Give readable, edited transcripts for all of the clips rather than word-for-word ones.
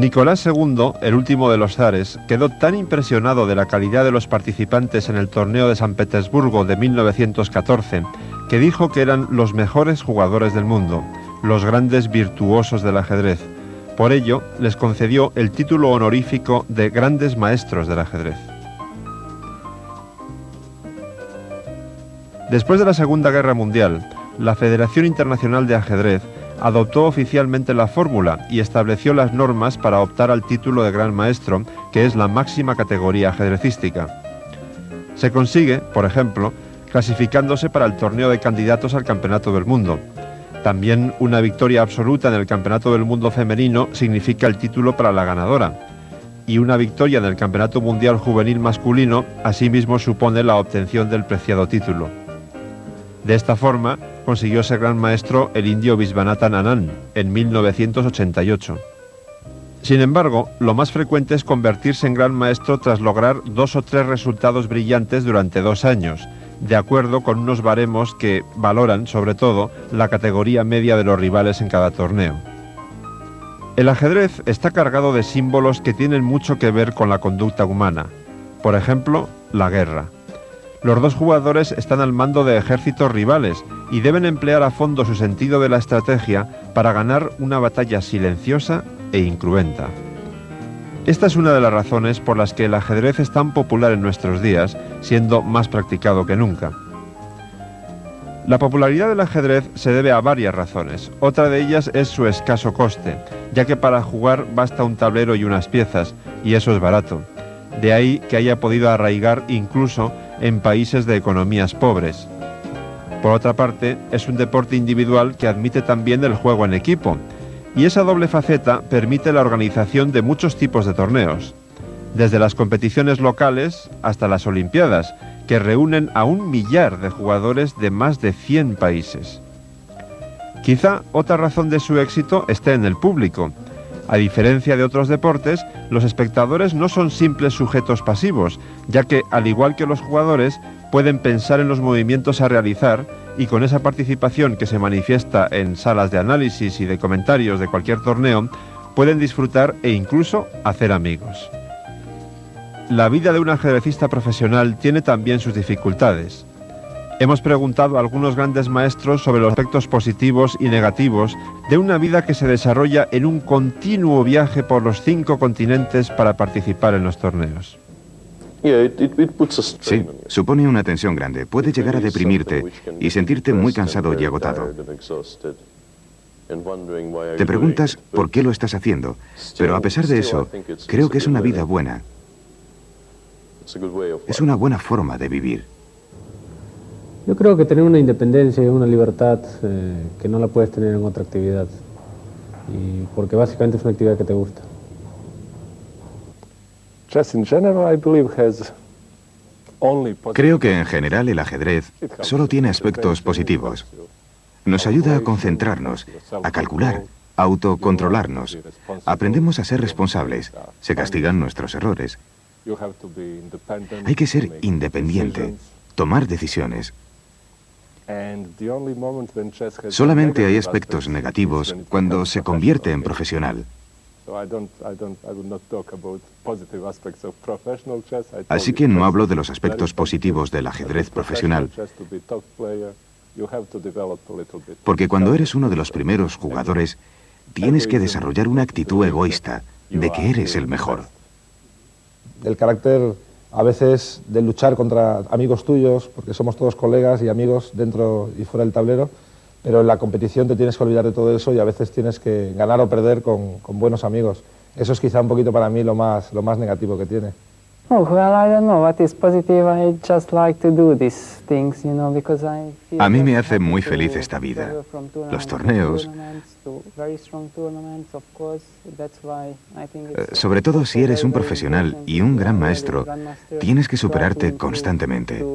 Nicolás II, el último de los zares, quedó tan impresionado de la calidad de los participantes en el torneo de San Petersburgo de 1914 que dijo que eran los mejores jugadores del mundo, los grandes virtuosos del ajedrez. Por ello, les concedió el título honorífico de grandes maestros del ajedrez. Después de la Segunda Guerra Mundial, la Federación Internacional de Ajedrez adoptó oficialmente la fórmula y estableció las normas para optar al título de Gran Maestro, que es la máxima categoría ajedrecística. Se consigue, por ejemplo, clasificándose para el torneo de candidatos al Campeonato del Mundo. También una victoria absoluta en el Campeonato del Mundo femenino significa el título para la ganadora. Y una victoria en el Campeonato Mundial Juvenil masculino asimismo supone la obtención del preciado título. De esta forma, consiguió ser gran maestro el indio Visvanathan Anand en 1988. Sin embargo, lo más frecuente es convertirse en gran maestro tras lograr 2 o 3 resultados brillantes durante 2 años, de acuerdo con unos baremos que valoran, sobre todo, la categoría media de los rivales en cada torneo. El ajedrez está cargado de símbolos que tienen mucho que ver con la conducta humana. Por ejemplo, la guerra. Los dos jugadores están al mando de ejércitos rivales y deben emplear a fondo su sentido de la estrategia para ganar una batalla silenciosa e incruenta. Esta es una de las razones por las que el ajedrez es tan popular en nuestros días, siendo más practicado que nunca. La popularidad del ajedrez se debe a varias razones. Otra de ellas es su escaso coste, ya que para jugar basta un tablero y unas piezas, y eso es barato. De ahí que haya podido arraigar incluso en países de economías pobres. Por otra parte, es un deporte individual que admite también el juego en equipo, y esa doble faceta permite la organización de muchos tipos de torneos, desde las competiciones locales hasta las Olimpiadas, que reúnen a 1 millar de jugadores de más de 100 países. Quizá otra razón de su éxito esté en el público. A diferencia de otros deportes, los espectadores no son simples sujetos pasivos, ya que, al igual que los jugadores, pueden pensar en los movimientos a realizar y con esa participación que se manifiesta en salas de análisis y de comentarios de cualquier torneo, pueden disfrutar e incluso hacer amigos. La vida de un ajedrecista profesional tiene también sus dificultades. Hemos preguntado a algunos grandes maestros sobre los aspectos positivos y negativos de una vida que se desarrolla en un continuo viaje por los 5 continentes para participar en los torneos. Sí, supone una tensión grande. Puede llegar a deprimirte y sentirte muy cansado y agotado. Te preguntas por qué lo estás haciendo, pero a pesar de eso, creo que es una vida buena. Es una buena forma de vivir. Yo creo que tener una independencia y una libertad que no la puedes tener en otra actividad, y porque básicamente es una actividad que te gusta. Creo que en general el ajedrez solo tiene aspectos positivos. Nos ayuda a concentrarnos, a calcular, a autocontrolarnos. Aprendemos a ser responsables, se castigan nuestros errores. Hay que ser independiente, tomar decisiones. Solamente hay aspectos negativos cuando se convierte en profesional. Así que no hablo de los aspectos positivos del ajedrez profesional, porque cuando eres uno de los primeros jugadores, tienes que desarrollar una actitud egoísta de que eres el mejor. El carácter a veces de luchar contra amigos tuyos, porque somos todos colegas y amigos dentro y fuera del tablero, pero en la competición te tienes que olvidar de todo eso y a veces tienes que ganar o perder con buenos amigos. Eso es quizá un poquito para mí lo más negativo que tiene. A mí me hace muy feliz esta vida. Los torneos, sobre todo si eres un profesional y un gran maestro, tienes que superarte constantemente.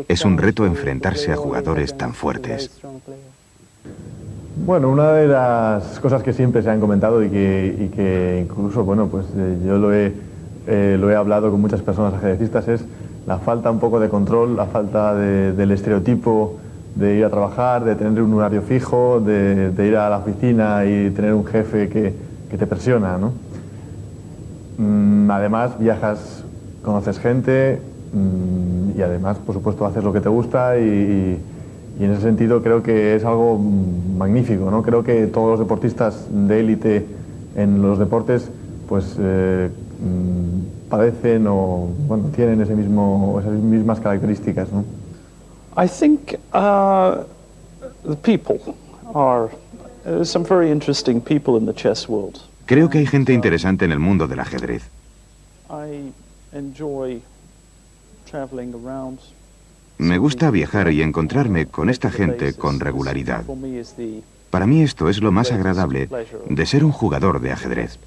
Es un reto enfrentarse a jugadores tan fuertes. Bueno, una de las cosas que siempre se han comentado y que incluso, bueno, pues yo lo he hablado con muchas personas ajedrecistas es la falta un poco de control, la falta del estereotipo de ir a trabajar, de tener un horario fijo, de ir a la oficina y tener un jefe que te presiona, ¿no? Además, viajas, conoces gente y además, por supuesto, haces lo que te gusta y en ese sentido creo que es algo magnífico, ¿no? Creo que todos los deportistas de élite en los deportes pues padecen o bueno, tienen esas mismas características, ¿no? I think the people are some very interesting people in the chess world. Creo que hay gente interesante en el mundo del ajedrez. I enjoy traveling around. Me gusta viajar y encontrarme con esta gente con regularidad. Para mí esto es lo más agradable de ser un jugador de ajedrez.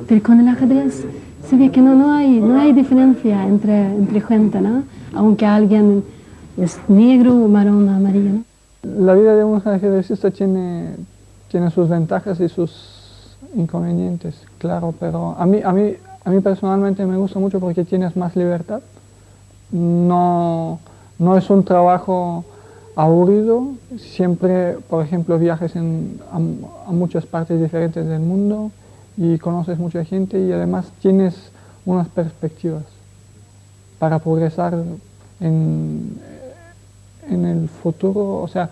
Pero con el ajedrez se ve que no hay diferencia entre gente, ¿no? Aunque alguien es negro, marrón, amarillo, ¿no? La vida de un ajedrecista tiene sus ventajas y sus inconvenientes, claro, pero a mí personalmente me gusta mucho porque tienes más libertad. No es un trabajo aburrido, siempre, por ejemplo, viajes a muchas partes diferentes del mundo y conoces mucha gente y además tienes unas perspectivas para progresar en el futuro, o sea,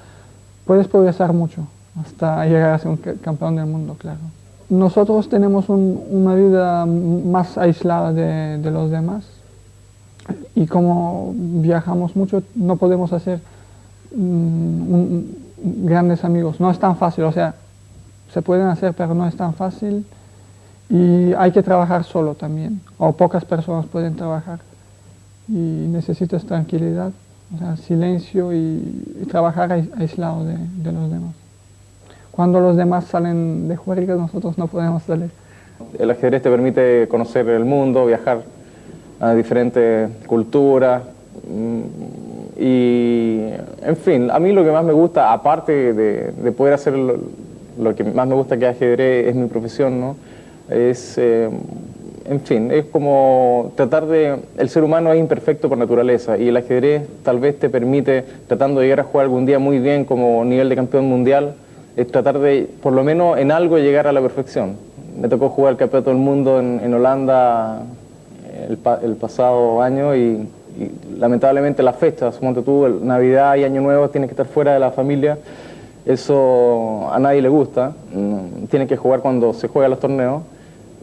puedes progresar mucho hasta llegar a ser un campeón del mundo, claro. Nosotros tenemos una vida más aislada de los demás y como viajamos mucho no podemos hacer grandes amigos, no es tan fácil, o sea, se pueden hacer pero no es tan fácil y hay que trabajar solo también, o pocas personas pueden trabajar y necesitas tranquilidad. O sea, silencio y trabajar aislado de los demás. Cuando los demás salen de juerga, nosotros no podemos salir. El ajedrez te permite conocer el mundo, viajar a diferentes culturas y, en fin, a mí lo que más me gusta, aparte de poder hacer lo que más me gusta que es ajedrez, es mi profesión, ¿no? Es... en fin, es como tratar de... El ser humano es imperfecto por naturaleza y el ajedrez tal vez te permite, tratando de llegar a jugar algún día muy bien como nivel de campeón mundial, es tratar de, por lo menos en algo, llegar a la perfección. Me tocó jugar el campeonato del mundo en Holanda el pasado año y lamentablemente las fechas, suponte tú, Navidad y Año Nuevo, tienes que estar fuera de la familia. Eso a nadie le gusta, tienes que jugar cuando se juegan los torneos.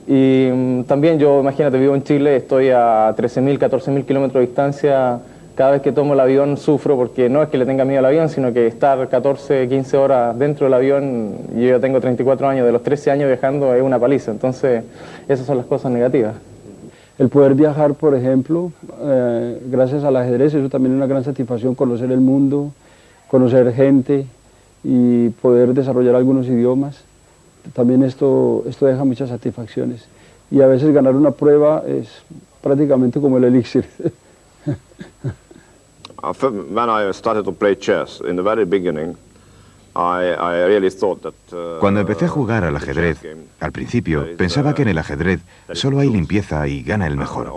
Y también yo, imagínate, vivo en Chile, estoy a 13.000, 14.000 kilómetros de distancia. Cada vez que tomo el avión sufro porque no es que le tenga miedo al avión, sino que estar 14, 15 horas dentro del avión, yo ya tengo 34 años, de los 13 años viajando es una paliza. Entonces, esas son las cosas negativas. El poder viajar, por ejemplo, gracias al ajedrez, eso también es una gran satisfacción, conocer el mundo, conocer gente y poder desarrollar algunos idiomas. También esto deja muchas satisfacciones y a veces ganar una prueba es prácticamente como el elixir. When I started to play chess in the very beginning, I really thought that Cuando empecé a jugar al ajedrez, al principio pensaba que en el ajedrez solo hay limpieza y gana el mejor.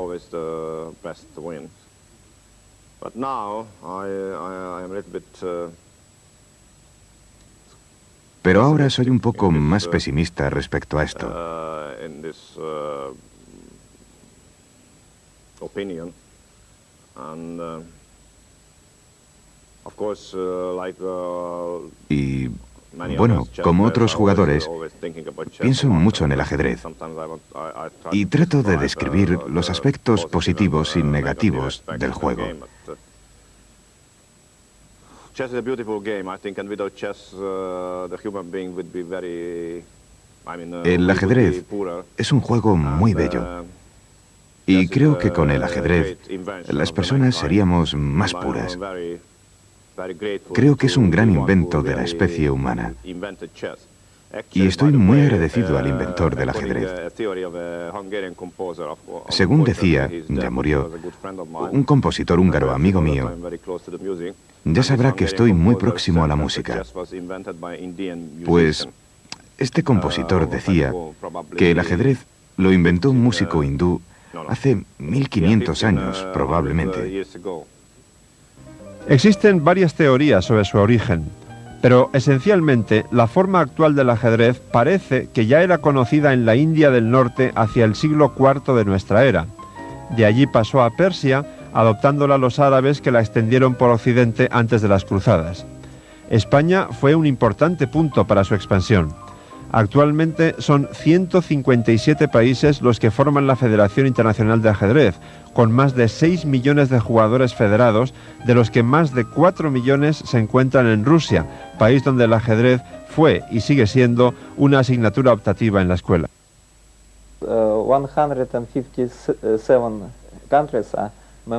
But now I am a little bit Pero ahora soy un poco más pesimista respecto a esto. Y bueno, como otros jugadores, pienso mucho en el ajedrez y trato de describir los aspectos positivos y negativos del juego. Chess is a beautiful game, I think, and without chess, the human being would be very... El ajedrez es un juego muy bello. Y creo que con el ajedrez las personas seríamos más puras. Creo que es un gran invento de la especie humana. Y estoy muy agradecido al inventor del ajedrez. Según decía, ya murió, un compositor húngaro amigo mío, ya sabrá que estoy muy próximo a la música. Pues este compositor decía que el ajedrez lo inventó un músico hindú hace 1500 años, probablemente. Existen varias teorías sobre su origen, pero esencialmente la forma actual del ajedrez parece que ya era conocida en la India del Norte hacia el siglo IV de nuestra era. De allí pasó a Persia, adoptándola los árabes que la extendieron por Occidente antes de las cruzadas. España fue un importante punto para su expansión. Actualmente son 157 países los que forman la Federación Internacional de Ajedrez, con más de 6 millones de jugadores federados, de los que más de 4 millones se encuentran en Rusia, país donde el ajedrez fue y sigue siendo una asignatura optativa en la escuela. 157 countries are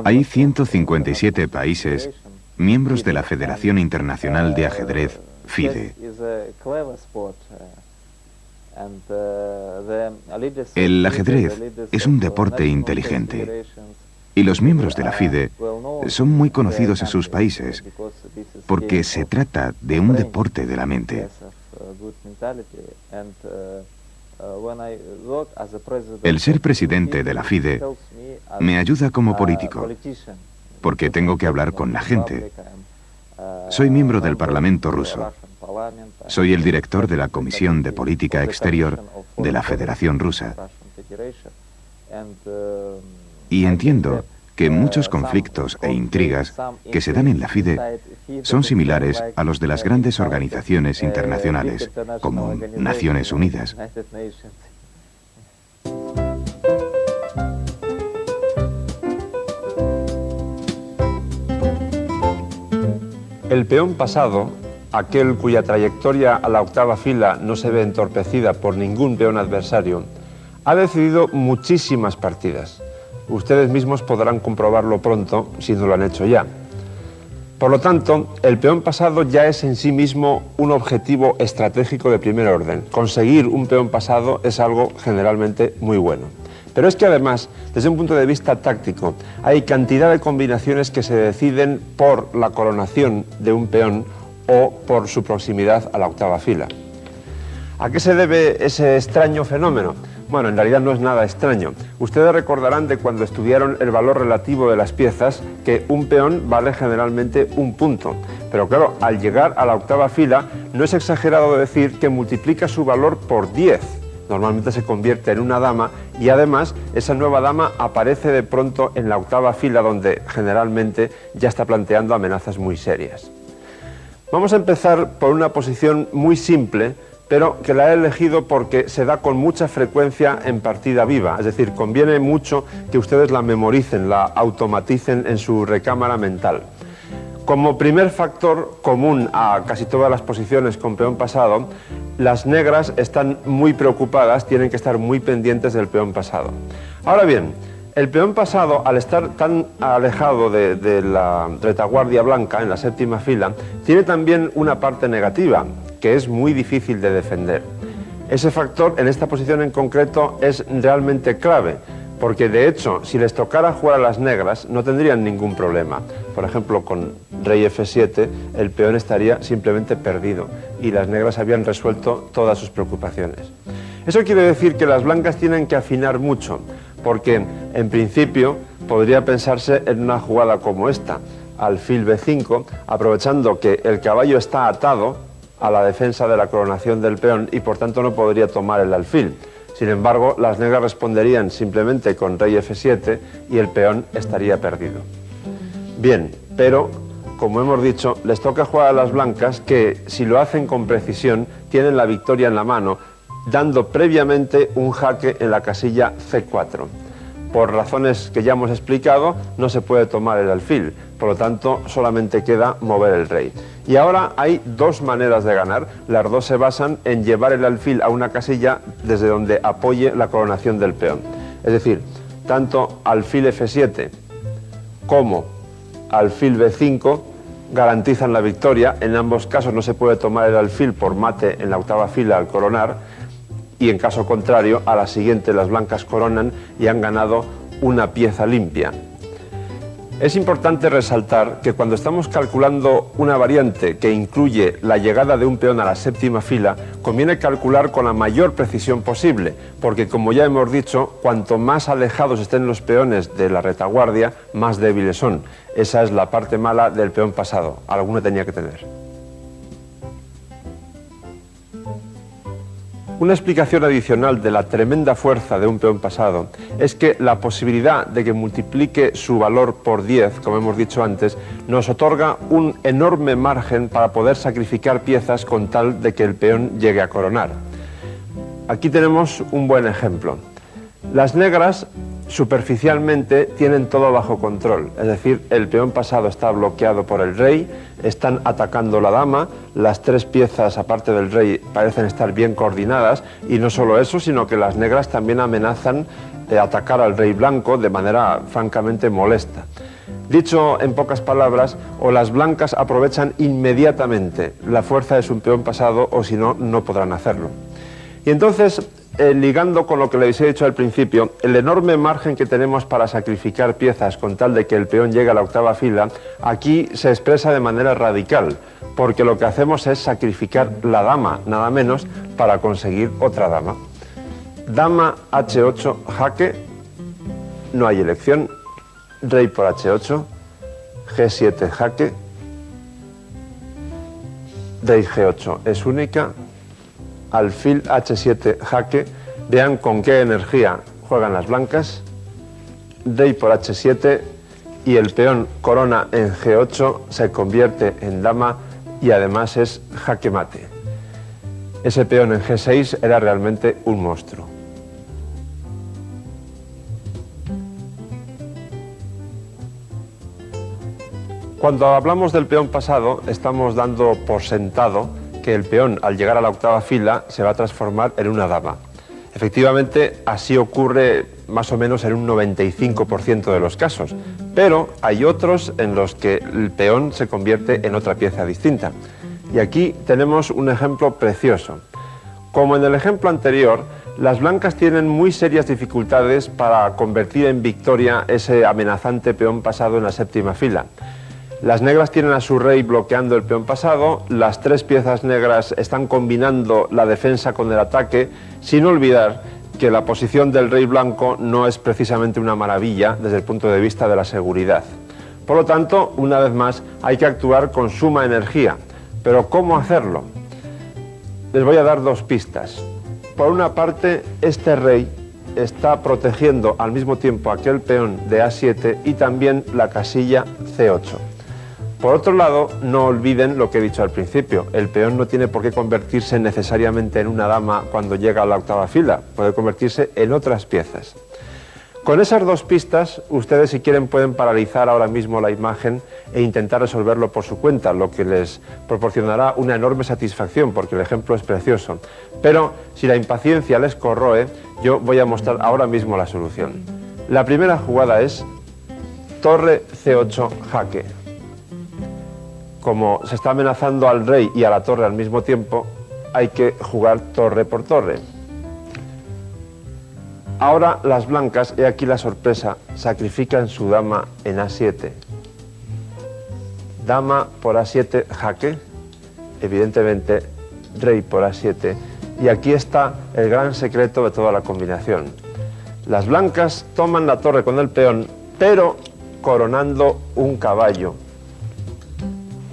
Hay 157 países miembros de la Federación Internacional de Ajedrez, FIDE. El ajedrez es un deporte inteligente y los miembros de la FIDE son muy conocidos en sus países porque se trata de un deporte de la mente. El ser presidente de la FIDE me ayuda como político porque tengo que hablar con la gente. Soy miembro del Parlamento ruso. Soy el director de la Comisión de Política Exterior de la Federación Rusa. Y entiendo que muchos conflictos e intrigas que se dan en la FIDE son similares a los de las grandes organizaciones internacionales, como Naciones Unidas. El peón pasado, aquel cuya trayectoria a la octava fila no se ve entorpecida por ningún peón adversario, ha decidido muchísimas partidas. Ustedes mismos podrán comprobarlo pronto si no lo han hecho ya. Por lo tanto, el peón pasado ya es en sí mismo un objetivo estratégico de primer orden. Conseguir un peón pasado es algo generalmente muy bueno. Pero es que además, desde un punto de vista táctico, hay cantidad de combinaciones que se deciden por la coronación de un peón o por su proximidad a la octava fila. ¿A qué se debe ese extraño fenómeno? Bueno, en realidad no es nada extraño. Ustedes recordarán de cuando estudiaron el valor relativo de las piezas que un peón vale generalmente un punto. Pero claro, al llegar a la octava fila no es exagerado decir que multiplica su valor por 10. Normalmente se convierte en una dama y además esa nueva dama aparece de pronto en la octava fila donde generalmente ya está planteando amenazas muy serias. Vamos a empezar por una posición muy simple, pero que la he elegido porque se da con mucha frecuencia en partida viva, es decir, conviene mucho que ustedes la memoricen, la automaticen en su recámara mental. Como primer factor común a casi todas las posiciones con peón pasado, las negras están muy preocupadas, tienen que estar muy pendientes del peón pasado. Ahora bien, el peón pasado, al estar tan alejado de la retaguardia blanca en la séptima fila, tiene también una parte negativa, que es muy difícil de defender. Ese factor, en esta posición en concreto, es realmente clave, porque de hecho, si les tocara jugar a las negras, no tendrían ningún problema. Por ejemplo, con rey F7, el peón estaría simplemente perdido, y las negras habían resuelto todas sus preocupaciones. Eso quiere decir que las blancas tienen que afinar mucho, porque en principio podría pensarse en una jugada como esta, alfil B5, aprovechando que el caballo está atado a la defensa de la coronación del peón y por tanto no podría tomar el alfil. Sin embargo, las negras responderían simplemente con rey F7 y el peón estaría perdido. Bien, pero como hemos dicho, les toca jugar a las blancas que, si lo hacen con precisión, tienen la victoria en la mano, dando previamente un jaque en la casilla C4. Por razones que ya hemos explicado, no se puede tomar el alfil, por lo tanto solamente queda mover el rey. Y ahora hay dos maneras de ganar, las dos se basan en llevar el alfil a una casilla desde donde apoye la coronación del peón. Es decir, tanto alfil F7 como alfil B5 garantizan la victoria, en ambos casos no se puede tomar el alfil por mate en la octava fila al coronar, y en caso contrario, a la siguiente las blancas coronan y han ganado una pieza limpia. Es importante resaltar que cuando estamos calculando una variante que incluye la llegada de un peón a la séptima fila, conviene calcular con la mayor precisión posible, porque como ya hemos dicho, cuanto más alejados estén los peones de la retaguardia, más débiles son. Esa es la parte mala del peón pasado, alguna tenía que tener. Una explicación adicional de la tremenda fuerza de un peón pasado es que la posibilidad de que multiplique su valor por 10, como hemos dicho antes, nos otorga un enorme margen para poder sacrificar piezas con tal de que el peón llegue a coronar. Aquí tenemos un buen ejemplo. Las negras superficialmente tienen todo bajo control, es decir, el peón pasado está bloqueado por el rey, están atacando la dama, las tres piezas aparte del rey parecen estar bien coordinadas y no solo eso, sino que las negras también amenazan atacar al rey blanco de manera francamente molesta. Dicho en pocas palabras, o las blancas aprovechan inmediatamente la fuerza de su peón pasado o si no, no podrán hacerlo. Y entonces, ligando con lo que les he dicho al principio, el enorme margen que tenemos para sacrificar piezas con tal de que el peón llegue a la octava fila, aquí se expresa de manera radical, porque lo que hacemos es sacrificar la dama, nada menos, para conseguir otra dama. Dama H8, jaque, no hay elección, rey por H8, G7, jaque, rey G8 es única, alfil H7 jaque, vean con qué energía juegan las blancas, rey por H7 y el peón corona en G8, se convierte en dama y además es jaque mate. Ese peón en G6 era realmente un monstruo. Cuando hablamos del peón pasado, estamos dando por sentado que el peón, al llegar a la octava fila, se va a transformar en una dama. Efectivamente, así ocurre más o menos en un 95% de los casos, pero hay otros en los que el peón se convierte en otra pieza distinta. Y aquí tenemos un ejemplo precioso. Como en el ejemplo anterior, las blancas tienen muy serias dificultades para convertir en victoria ese amenazante peón pasado en la séptima fila. Las negras tienen a su rey bloqueando el peón pasado, las tres piezas negras están combinando la defensa con el ataque, sin olvidar que la posición del rey blanco no es precisamente una maravilla desde el punto de vista de la seguridad. Por lo tanto, una vez más, hay que actuar con suma energía. Pero ¿cómo hacerlo? Les voy a dar dos pistas. Por una parte, este rey está protegiendo al mismo tiempo aquel peón de A7 y también la casilla C8. Por otro lado, no olviden lo que he dicho al principio, el peón no tiene por qué convertirse necesariamente en una dama cuando llega a la octava fila, puede convertirse en otras piezas. Con esas dos pistas, ustedes si quieren pueden paralizar ahora mismo la imagen e intentar resolverlo por su cuenta, lo que les proporcionará una enorme satisfacción porque el ejemplo es precioso. Pero si la impaciencia les corroe, yo voy a mostrar ahora mismo la solución. La primera jugada es torre C8 jaque. Como se está amenazando al rey y a la torre al mismo tiempo, hay que jugar torre por torre. Ahora las blancas, he aquí la sorpresa, sacrifican su dama en A7. Dama por A7 jaque, evidentemente rey por A7, y aquí está el gran secreto de toda la combinación. Las blancas toman la torre con el peón, pero coronando un caballo.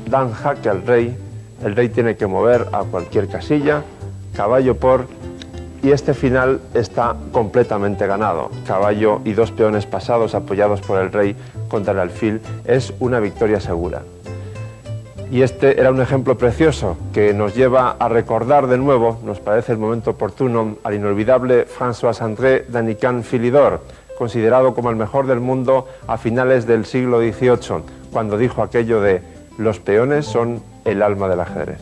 Dan jaque al rey, el rey tiene que mover a cualquier casilla, caballo por, y este final está completamente ganado. Caballo y dos peones pasados apoyados por el rey contra el alfil es una victoria segura. Y este era un ejemplo precioso que nos lleva a recordar de nuevo, nos parece el momento oportuno, al inolvidable François-André d'Anican-Philidor, considerado como el mejor del mundo a finales del siglo XVIII, cuando dijo aquello de los peones son el alma del ajedrez.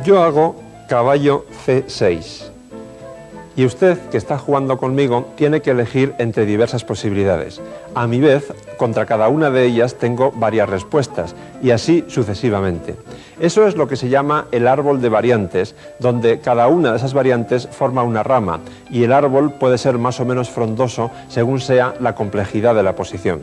Yo hago caballo C6. Y usted, que está jugando conmigo, tiene que elegir entre diversas posibilidades. A mi vez, contra cada una de ellas tengo varias respuestas, y así sucesivamente. Eso es lo que se llama el árbol de variantes, donde cada una de esas variantes forma una rama, y el árbol puede ser más o menos frondoso según sea la complejidad de la posición.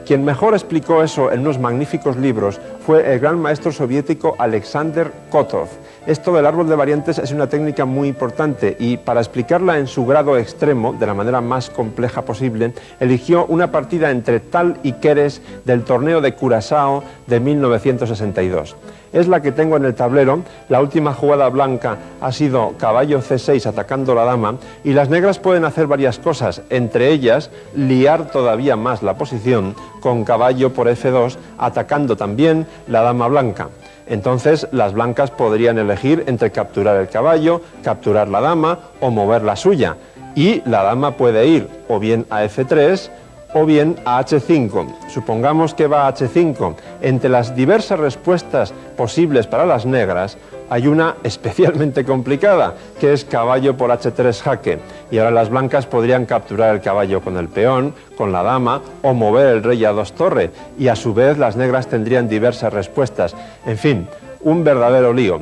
Quien mejor explicó eso en unos magníficos libros fue el gran maestro soviético Alexander Kotov. Esto del árbol de variantes es una técnica muy importante y para explicarla en su grado extremo, de la manera más compleja posible, eligió una partida entre Tal y Keres del torneo de Curazao de 1962. Es la que tengo en el tablero. La última jugada blanca ha sido caballo C6 atacando la dama y las negras pueden hacer varias cosas, entre ellas liar todavía más la posición con caballo por F2 atacando también la dama blanca. Entonces las blancas podrían elegir entre capturar el caballo, capturar la dama o mover la suya. Y la dama puede ir o bien a F3 o bien a H5. Supongamos que va a H5. Entre las diversas respuestas posibles para las negras hay una especialmente complicada, que es caballo por H3 jaque. Y ahora las blancas podrían capturar el caballo con el peón, con la dama, o mover el rey a 2 torre. Y a su vez las negras tendrían diversas respuestas. En fin, un verdadero lío.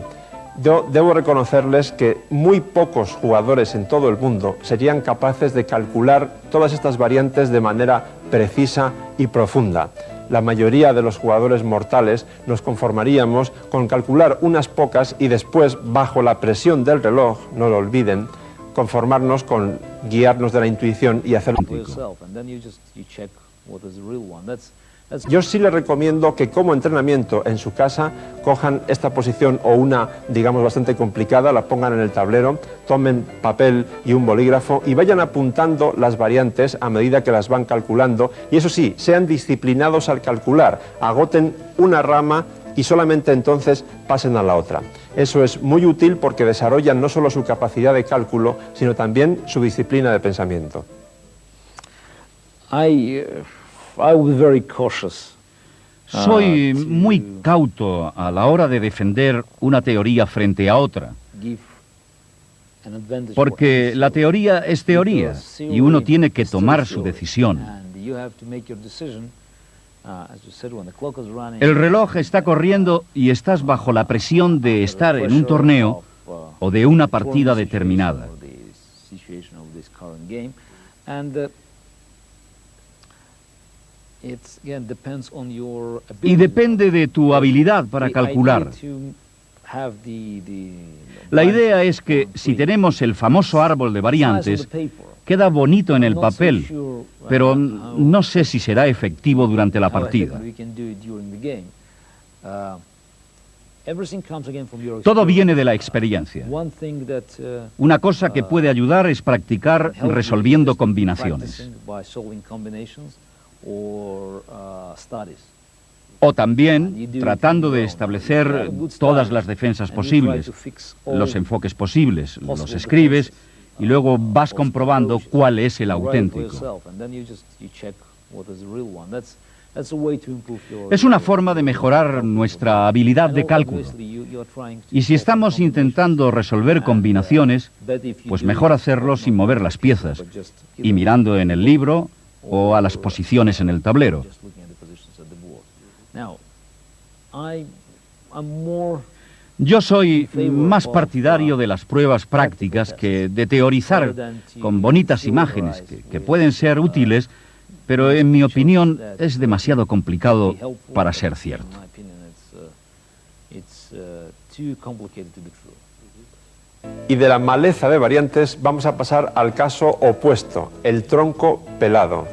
Yo debo reconocerles que muy pocos jugadores en todo el mundo serían capaces de calcular todas estas variantes de manera precisa y profunda. La mayoría de los jugadores mortales nos conformaríamos con calcular unas pocas y después, bajo la presión del reloj, no lo olviden, conformarnos con guiarnos de la intuición y hacerlo. Yo sí les recomiendo que como entrenamiento en su casa cojan esta posición o una, digamos, bastante complicada, la pongan en el tablero, tomen papel y un bolígrafo y vayan apuntando las variantes a medida que las van calculando. Y eso sí, sean disciplinados al calcular, agoten una rama y solamente entonces pasen a la otra. Eso es muy útil porque desarrollan no solo su capacidad de cálculo, sino también su disciplina de pensamiento. Soy muy cauto a la hora de defender una teoría frente a otra, porque la teoría es teoría y uno tiene que tomar su decisión. El reloj está corriendo y estás bajo la presión de estar en un torneo o de una partida determinada. Y depende de tu habilidad para calcular. La idea es que si tenemos el famoso árbol de variantes, queda bonito en el papel, pero no sé si será efectivo durante la partida. Todo viene de la experiencia. Una cosa que puede ayudar es practicar resolviendo combinaciones. O también tratando de establecer todas las defensas posibles, los enfoques posibles, los escribes y luego vas comprobando cuál es el auténtico. Es una forma de mejorar nuestra habilidad de cálculo. Y si estamos intentando resolver combinaciones, pues mejor hacerlo sin mover las piezas y mirando en el libro o a las posiciones en el tablero. Yo soy más partidario de las pruebas prácticas que de teorizar con bonitas imágenes que pueden ser útiles, pero en mi opinión es demasiado complicado para ser cierto. Y de la maleza de variantes vamos a pasar al caso opuesto, el tronco pelado.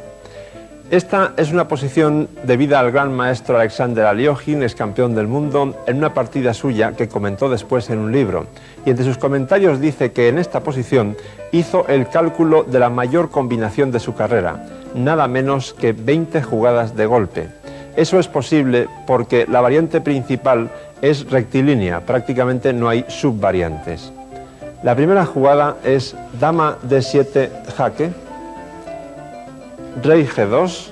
Esta es una posición debida al gran maestro Alexander Aliógin, ex campeón del mundo, en una partida suya que comentó después en un libro. Y entre sus comentarios dice que en esta posición hizo el cálculo de la mayor combinación de su carrera, nada menos que 20 jugadas de golpe. Eso es posible porque la variante principal es rectilínea, prácticamente no hay subvariantes. La primera jugada es dama D7 jaque, rey G2,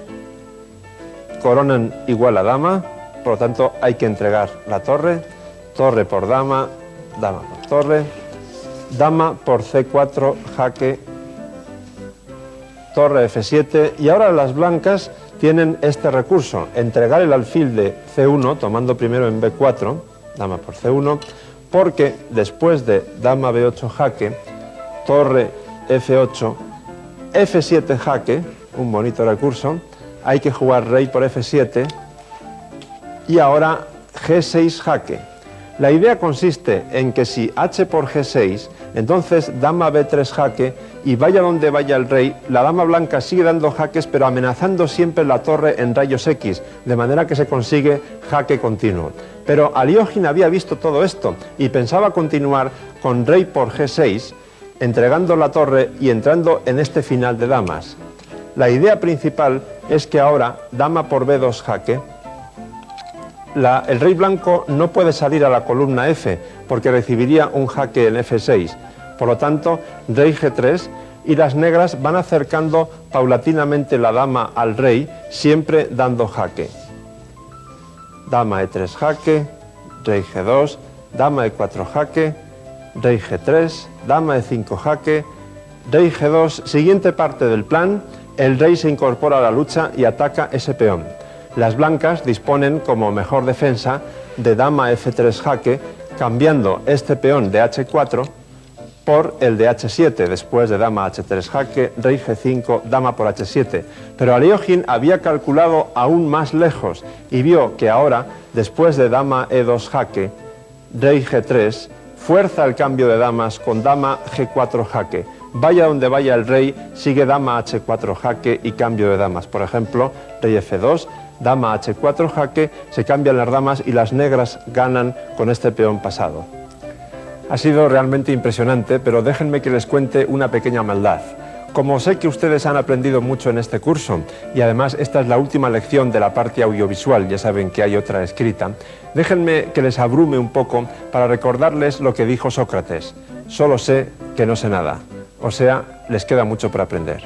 coronan igual a dama, por lo tanto hay que entregar la torre, torre por dama, dama por torre, dama por C4, jaque, torre F7, y ahora las blancas tienen este recurso, entregar el alfil de C1, tomando primero en B4, dama por C1, porque después de dama B8 jaque, torre F8, F7 jaque, un bonito recurso, hay que jugar rey por F7, y ahora G6 jaque. La idea consiste en que si H por G6, entonces dama B3 jaque, y vaya donde vaya el rey, la dama blanca sigue dando jaques, pero amenazando siempre la torre en rayos X, de manera que se consigue jaque continuo. Pero Aliógin había visto todo esto y pensaba continuar con rey por G6, entregando la torre y entrando en este final de damas. La idea principal es que ahora, dama por B2 jaque, el rey blanco no puede salir a la columna F, porque recibiría un jaque en F6. Por lo tanto, rey G3, y las negras van acercando paulatinamente la dama al rey, siempre dando jaque. Dama E3 jaque, rey G2, dama E4 jaque, rey G3, dama E5 jaque, rey G2. Siguiente parte del plan, el rey se incorpora a la lucha y ataca ese peón. Las blancas disponen como mejor defensa de dama F3 jaque, cambiando este peón de H4 por el de H7, después de dama H3 jaque, rey G5, dama por H7. Pero Aliógin había calculado aún más lejos y vio que ahora, después de dama E2 jaque, rey G3, fuerza el cambio de damas con dama G4 jaque. Vaya donde vaya el rey, sigue dama H4 jaque y cambio de damas. Por ejemplo, rey F2, dama H4 jaque, se cambian las damas y las negras ganan con este peón pasado. Ha sido realmente impresionante, pero déjenme que les cuente una pequeña maldad. Como sé que ustedes han aprendido mucho en este curso, y además esta es la última lección de la parte audiovisual, ya saben que hay otra escrita, déjenme que les abrume un poco para recordarles lo que dijo Sócrates: solo sé que no sé nada. O sea, les queda mucho por aprender.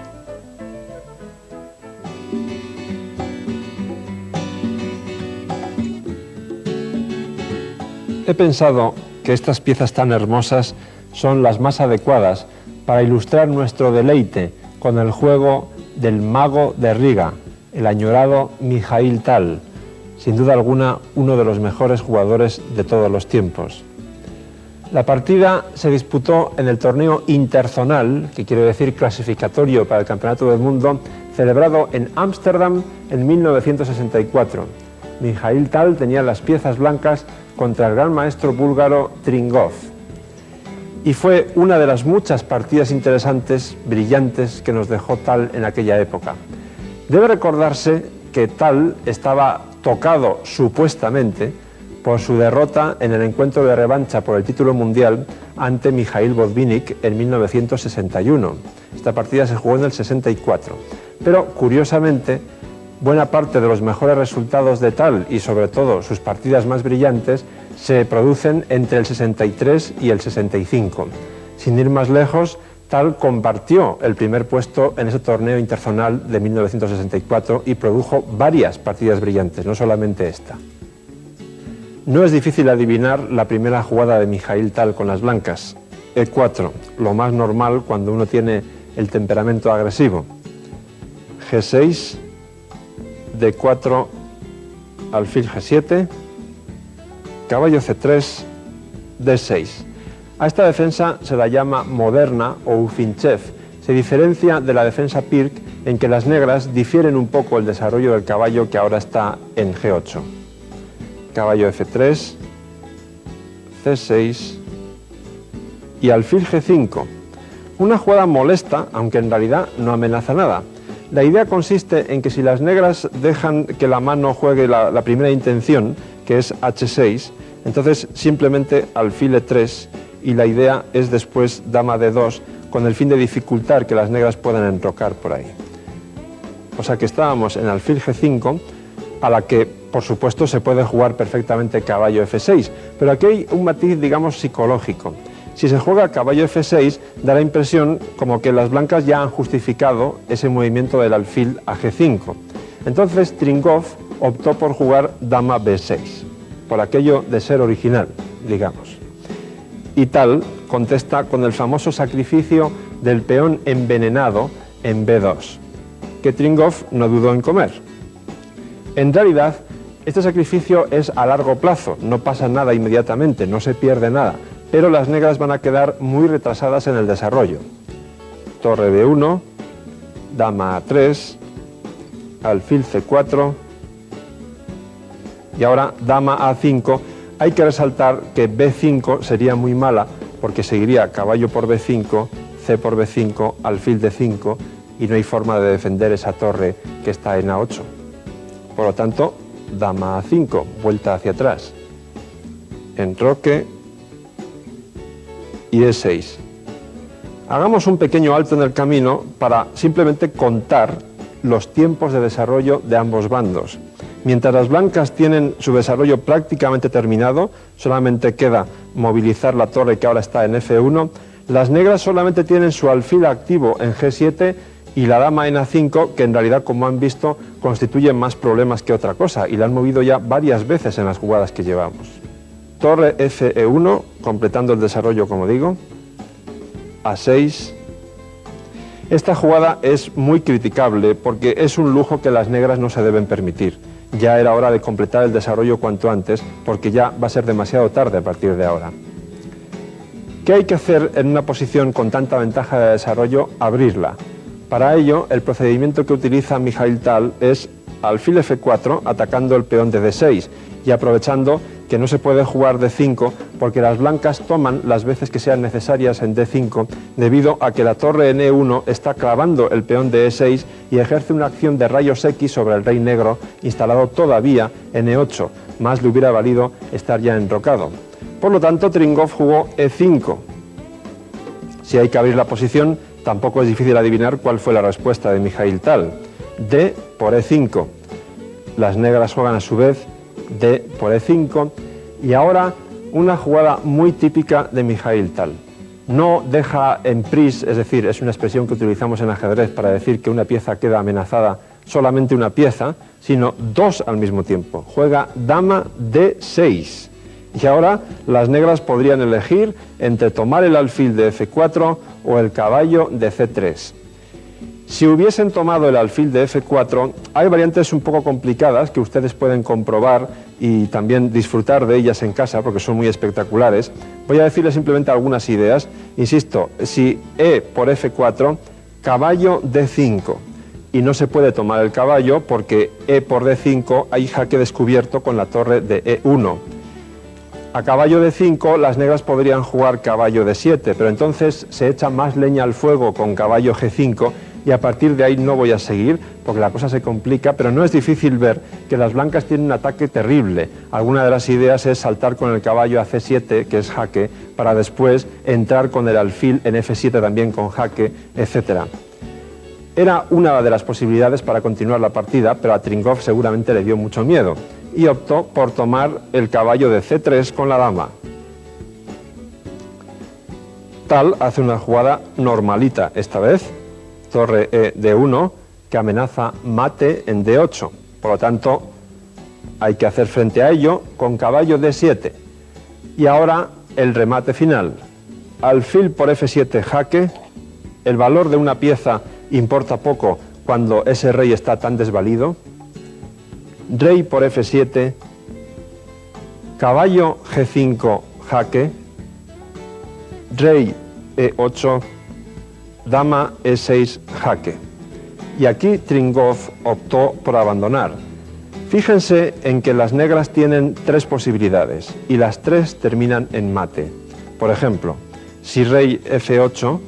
He pensado que estas piezas tan hermosas son las más adecuadas para ilustrar nuestro deleite con el juego del mago de Riga, el añorado Mikhail Tal, sin duda alguna uno de los mejores jugadores de todos los tiempos. La partida se disputó en el torneo interzonal, que quiere decir clasificatorio para el Campeonato del Mundo, celebrado en Ámsterdam en 1964. Mikhail Tal tenía las piezas blancas contra el gran maestro búlgaro Tringov. Y fue una de las muchas partidas interesantes, brillantes, que nos dejó Tal en aquella época. Debe recordarse que Tal estaba tocado, supuestamente, por su derrota en el encuentro de revancha por el título mundial ante Mikhail Botvinnik en 1961. Esta partida se jugó en el 64. Pero, curiosamente, buena parte de los mejores resultados de Tal y sobre todo sus partidas más brillantes se producen entre el 63 y el 65. Sin ir más lejos, Tal compartió el primer puesto en ese torneo interzonal de 1964 y produjo varias partidas brillantes, no solamente esta. No es difícil adivinar la primera jugada de Mikhail Tal con las blancas. E4, lo más normal cuando uno tiene el temperamento agresivo. G6, D4, alfil G7, caballo C3, D6. A esta defensa se la llama moderna o Ufinchev. Se diferencia de la defensa Pirc en que las negras difieren un poco el desarrollo del caballo, que ahora está en G8. Caballo F3, C6 y alfil G5. Una jugada molesta, aunque en realidad no amenaza nada. La idea consiste en que si las negras dejan que la mano juegue la primera intención, que es H6, entonces simplemente alfil E3, y la idea es después dama D2, con el fin de dificultar que las negras puedan enrocar por ahí. O sea que estábamos en alfil G5, a la que, por supuesto, se puede jugar perfectamente caballo F6, pero aquí hay un matiz, digamos, psicológico. Si se juega caballo F6, da la impresión como que las blancas ya han justificado ese movimiento del alfil a G5. Entonces Tringov optó por jugar dama B6, por aquello de ser original, digamos. Y Tal contesta con el famoso sacrificio del peón envenenado en B2, que Tringov no dudó en comer. En realidad, este sacrificio es a largo plazo, no pasa nada inmediatamente, no se pierde nada, pero las negras van a quedar muy retrasadas en el desarrollo. Torre B1, dama A3, alfil C4 y ahora dama A5. Hay que resaltar que B5 sería muy mala porque seguiría caballo por B5, C por B5, alfil D5 y no hay forma de defender esa torre que está en A8. Por lo tanto, dama A5, vuelta hacia atrás, enroque y E6. Hagamos un pequeño alto en el camino para simplemente contar los tiempos de desarrollo de ambos bandos. Mientras las blancas tienen su desarrollo prácticamente terminado, solamente queda movilizar la torre que ahora está en F1, las negras solamente tienen su alfil activo en G7 y la dama en A5, que en realidad, como han visto, constituye más problemas que otra cosa y la han movido ya varias veces en las jugadas que llevamos. Torre Fe1, completando el desarrollo, como digo, A6. Esta jugada es muy criticable porque es un lujo que las negras no se deben permitir. Ya era hora de completar el desarrollo cuanto antes porque ya va a ser demasiado tarde a partir de ahora. ¿Qué hay que hacer en una posición con tanta ventaja de desarrollo? Abrirla. Para ello, el procedimiento que utiliza Mikhail Tal es alfil F4 atacando el peón de D6 y aprovechando que no se puede jugar D5 porque las blancas toman las veces que sean necesarias en D5 debido a que la torre en E1 está clavando el peón de E6 y ejerce una acción de rayos X sobre el rey negro instalado todavía en E8, más le hubiera valido estar ya enrocado. Por lo tanto, Tringov jugó E5. Si hay que abrir la posición, tampoco es difícil adivinar cuál fue la respuesta de Mikhail Tal. D por E5. Las negras juegan a su vez D por E5 y ahora una jugada muy típica de Mikhail Tal. No deja en prise, es decir, es una expresión que utilizamos en ajedrez para decir que una pieza queda amenazada solamente una pieza, sino dos al mismo tiempo. Juega dama D6 y ahora las negras podrían elegir entre tomar el alfil de F4 o el caballo de C3. Si hubiesen tomado el alfil de F4, hay variantes un poco complicadas que ustedes pueden comprobar y también disfrutar de ellas en casa porque son muy espectaculares. Voy a decirles simplemente algunas ideas. Insisto, si E por F4, caballo D5. Y no se puede tomar el caballo porque E por D5 hay jaque descubierto con la torre de E1. A caballo D5 las negras podrían jugar caballo D7, pero entonces se echa más leña al fuego con caballo G5 y a partir de ahí no voy a seguir porque la cosa se complica, pero no es difícil ver que las blancas tienen un ataque terrible. Alguna de las ideas es saltar con el caballo a C7, que es jaque, para después entrar con el alfil en F7 también con jaque, etc. Era una de las posibilidades para continuar la partida, pero a Tringov seguramente le dio mucho miedo y optó por tomar el caballo de C3 con la dama. Tal hace una jugada normalita esta vez, torre E D1, que amenaza mate en D8. Por lo tanto, hay que hacer frente a ello con caballo D7. Y ahora el remate final. Alfil por F7 jaque. El valor de una pieza importa poco cuando ese rey está tan desvalido. Rey por F7. Caballo G5 jaque. Rey E8. Dama E6 jaque. Y aquí Tringov optó por abandonar. Fíjense en que las negras tienen tres posibilidades y las tres terminan en mate. Por ejemplo, si rey F8,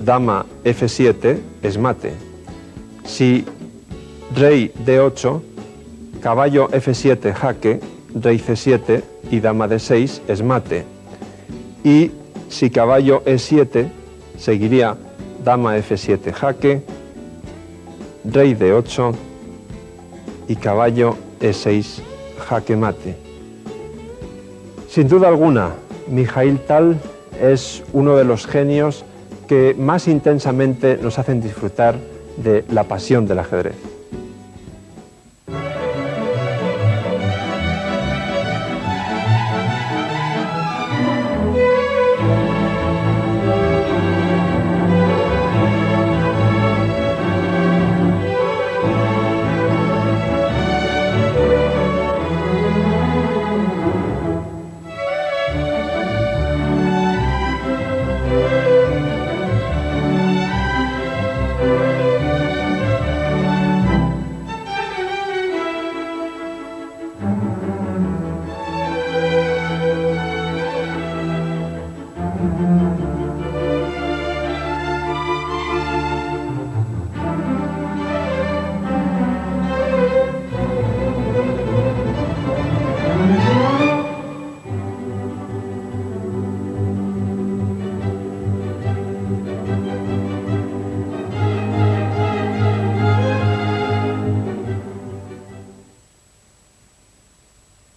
dama F7 es mate. Si rey D8, caballo F7 jaque, rey C7 y dama D6 es mate. Y si caballo E7, seguiría dama F7 jaque, rey D8 y caballo E6 jaque mate. Sin duda alguna, Mikhail Tal es uno de los genios que más intensamente nos hacen disfrutar de la pasión del ajedrez.